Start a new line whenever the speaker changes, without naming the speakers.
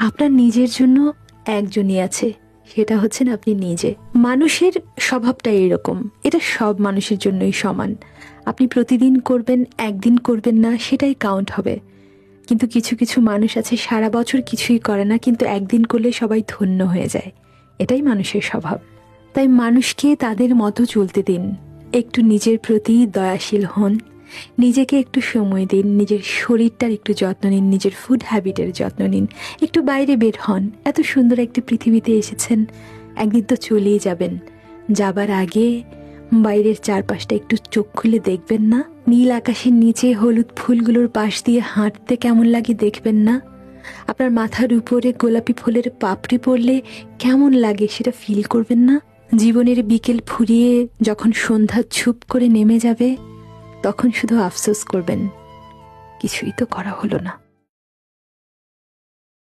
আপনার নিজের জন্য একজনই আছে, সেটা হচ্ছেন আপনি নিজে। মানুষের স্বভাবটা এরকম, এটা সব মানুষের জন্যই সমান। আপনি প্রতিদিন করবেন, একদিন করবেন না, সেটাই কাউন্ট হবে। কিন্তু কিছু কিছু মানুষ আছে সারা বছর কিছুই করে না, কিন্তু একদিন করলে সবাই ধন্য হয়ে যায়। এটাই মানুষের স্বভাব। তাই মানুষকে তাদের মতো চলতে দিন, একটু নিজের প্রতি দয়াশীল হন, নিজেকে একটু সময় দিন, নিজের শরীরটার একটু যত্ন নিন, নিজের ফুড হ্যাবিটের যত্ন নিন, একটু বাইরে বের হন। এত সুন্দর একটি পৃথিবীতে এসেছেন, একদিন তো চলেই যাবেন। যাবার আগে বাইরের চারপাশটা একটু চোখ খুলে দেখবেন না? নীল আকাশের নিচে হলুদ ফুলগুলোর পাশ দিয়ে হাঁটতে কেমন লাগে দেখবেন না? আপনার মাথার উপরে গোলাপি ফুলের পাপড়ি পড়লে কেমন লাগে সেটা ফিল করবেন না? জীবনের বিকেল ফুরিয়ে যখন সন্ধ্যা ছুপ করে নেমে যাবে, তখন শুধু আফসোস করবেন, কিছুই তো করা হলো না।